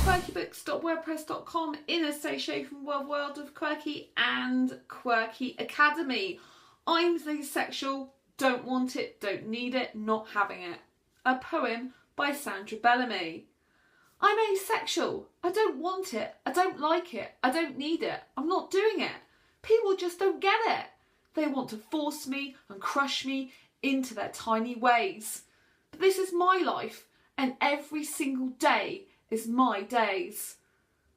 quirkybooks.wordpress.com in association with World of Quirky and Quirky Academy. I'm asexual, don't want it, don't need it, not having it. A poem by Sandra Bellamy. I'm asexual, I don't want it, I don't like it, I don't need it, I'm not doing it. People just don't get it. They want to force me and crush me into their tiny ways. But this is my life, and every single day is my days.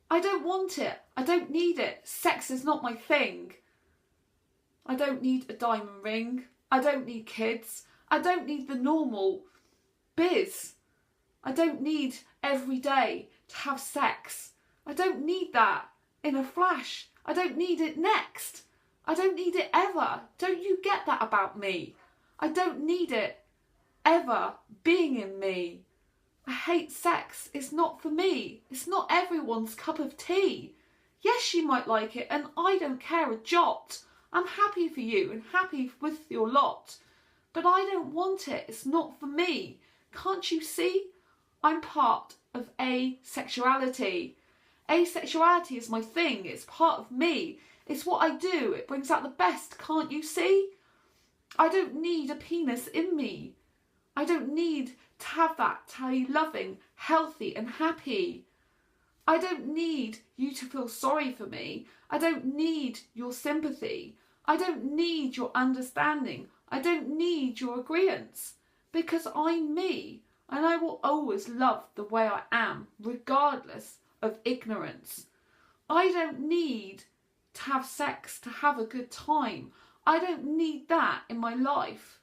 I don't want it. I don't need it. Sex is not my thing. I don't need a diamond ring. I don't need kids. I don't need the normal biz. I don't need every day to have sex. I don't need that in a flash. I don't need it next. I don't need it ever. Don't you get that about me? I don't need it ever being in me. I hate sex. It's not for me. It's not everyone's cup of tea. Yes, you might like it, and I don't care a jot. I'm happy for you and happy with your lot. But I don't want it. It's not for me. Can't you see? I'm part of asexuality. Asexuality is my thing. It's part of me. It's what I do. It brings out the best. Can't you see? I don't need a penis in me. I don't need to have that to be loving, healthy and happy. I don't need you to feel sorry for me. I don't need your sympathy. I don't need your understanding. I don't need your agreeance. Because I'm me, and I will always love the way I am, regardless of ignorance. I don't need to have sex to have a good time. I don't need that in my life.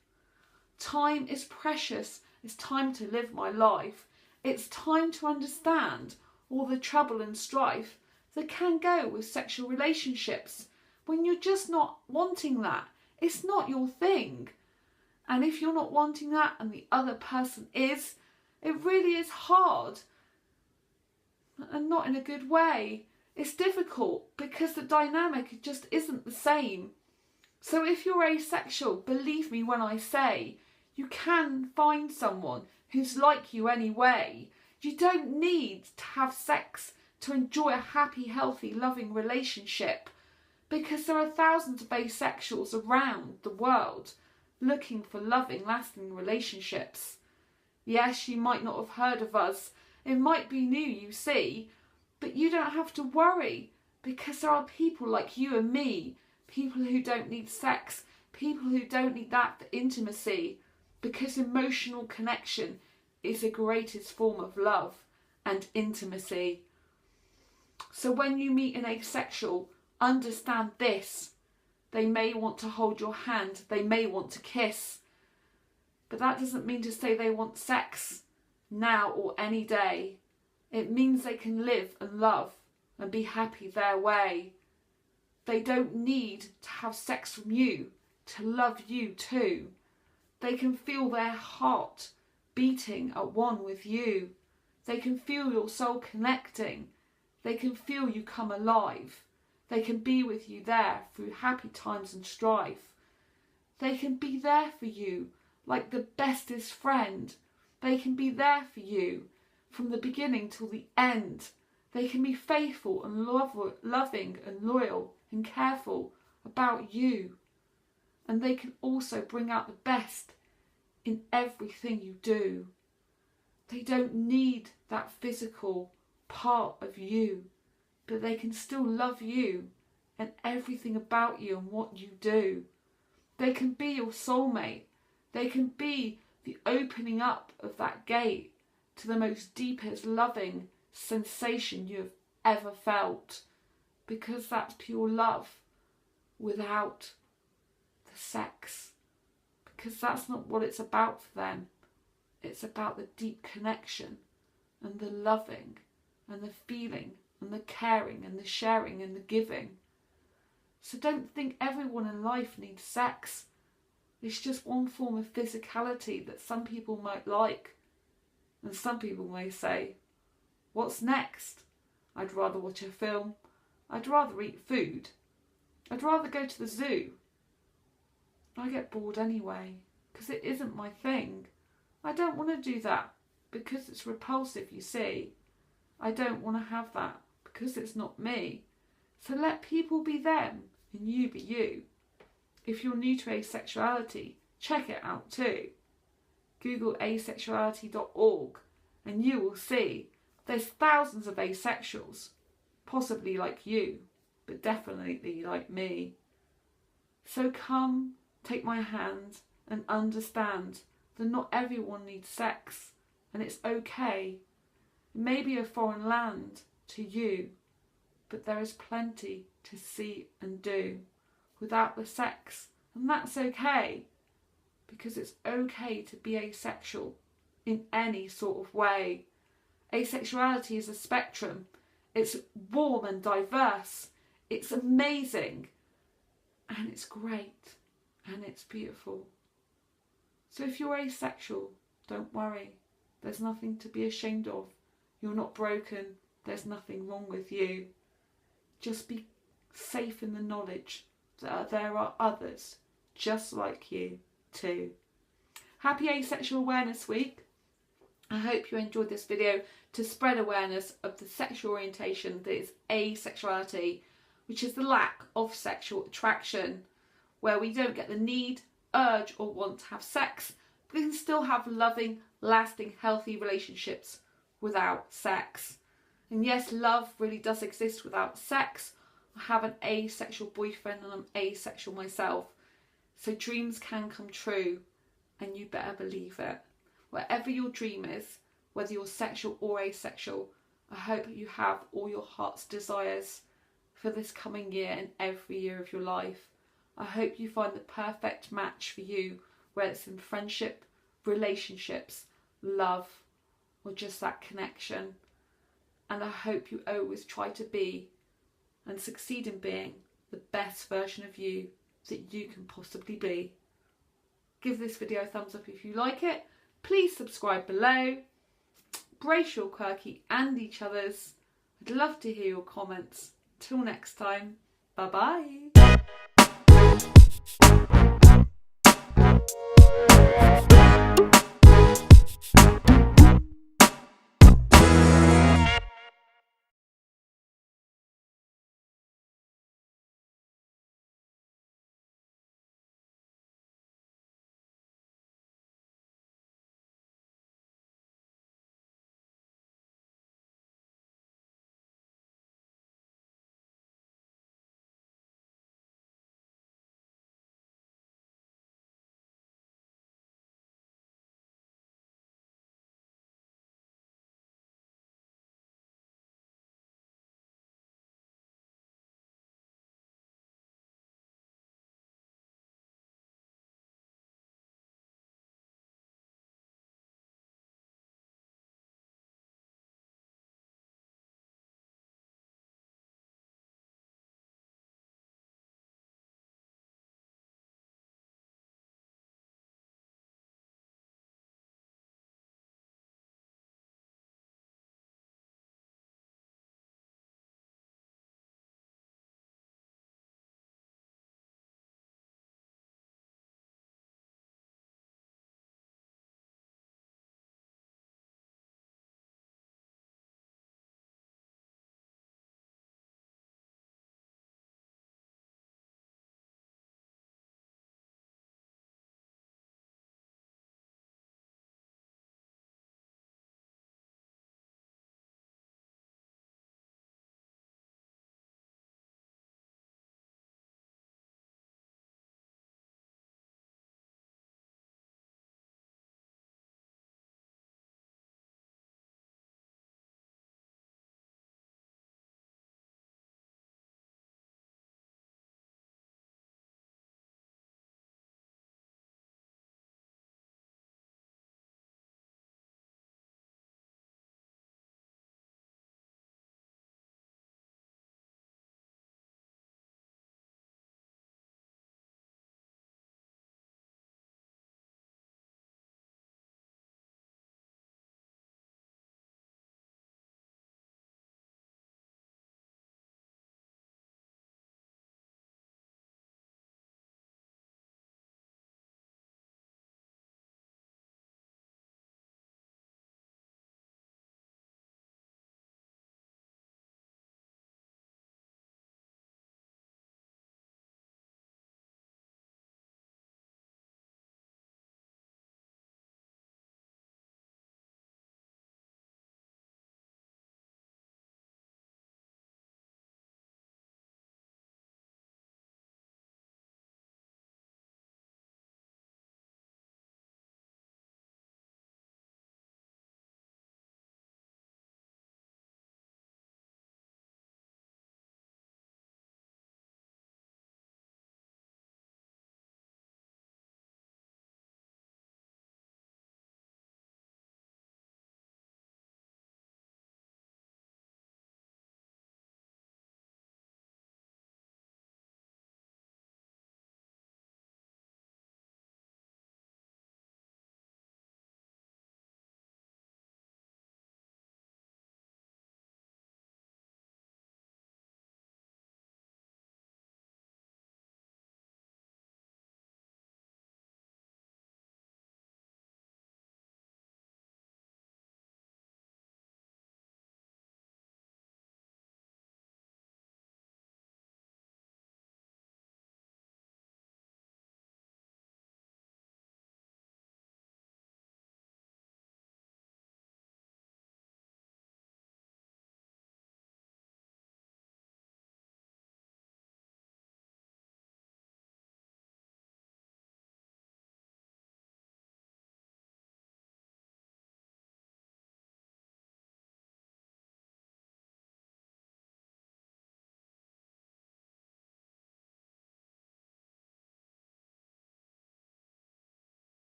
Time is precious. It's time to live my life. It's time to understand all the trouble and strife that can go with sexual relationships when you're just not wanting that. It's not your thing. And if you're not wanting that and the other person is, it really is hard and not in a good way. It's difficult because the dynamic just isn't the same. So if you're asexual, believe me when I say, you can find someone who's like you anyway. You don't need to have sex to enjoy a happy, healthy, loving relationship, because there are thousands of asexuals around the world looking for loving, lasting relationships. Yes, you might not have heard of us. It might be new, you see, but you don't have to worry, because there are people like you and me, people who don't need sex, people who don't need that for intimacy, because emotional connection is the greatest form of love and intimacy. So when you meet an asexual, understand this. They may want to hold your hand, they may want to kiss, but that doesn't mean to say they want sex now or any day. It means they can live and love and be happy their way. They don't need to have sex from you to love you too. They can feel their heart beating at one with you. They can feel your soul connecting. They can feel you come alive. They can be with you there through happy times and strife. They can be there for you like the bestest friend. They can be there for you from the beginning till the end. They can be faithful and loving and loyal and careful about you. And they can also bring out the best in everything you do. They don't need that physical part of you, but they can still love you and everything about you and what you do. They can be your soulmate. They can be the opening up of that gate to the most deepest loving sensation you have ever felt, because that's pure love without the sex, because that's not what it's about for them. It's about the deep connection and the loving and the feeling and the caring and the sharing and the giving. So don't think everyone in life needs sex. It's just one form of physicality that some people might like. And some people may say, what's next? I'd rather watch a film. I'd rather eat food. I'd rather go to the zoo. I get bored anyway, because it isn't my thing. I don't want to do that, because it's repulsive, you see. I don't want to have that because it's not me. So let people be them and you be you. If you're new to asexuality, check it out too. Google asexuality.org and you will see there's thousands of asexuals, possibly like you, but definitely like me. So come, take my hand and understand that not everyone needs sex, and it's okay. It may be a foreign land to you, but there is plenty to see and do without the sex, and that's okay, because it's okay to be asexual in any sort of way. Asexuality is a spectrum. It's warm and diverse. It's amazing. And it's great. And it's beautiful. So if you're asexual, don't worry. There's nothing to be ashamed of. You're not broken. There's nothing wrong with you. Just be safe in the knowledge that there are others just like you too. Happy Asexual Awareness Week. I hope you enjoyed this video to spread awareness of the sexual orientation that is asexuality, which is the lack of sexual attraction, where we don't get the need, urge or want to have sex, but we can still have loving, lasting, healthy relationships without sex. And yes, love really does exist without sex. I have an asexual boyfriend and I'm asexual myself. So dreams can come true and you better believe it. Whatever your dream is, whether you're sexual or asexual, I hope you have all your heart's desires for this coming year and every year of your life. I hope you find the perfect match for you, whether it's in friendship, relationships, love, or just that connection. And I hope you always try to be and succeed in being the best version of you that you can possibly be. Give this video a thumbs up if you like it. Please subscribe below. Brace your quirky and each other's. I'd love to hear your comments. Till next time, bye bye.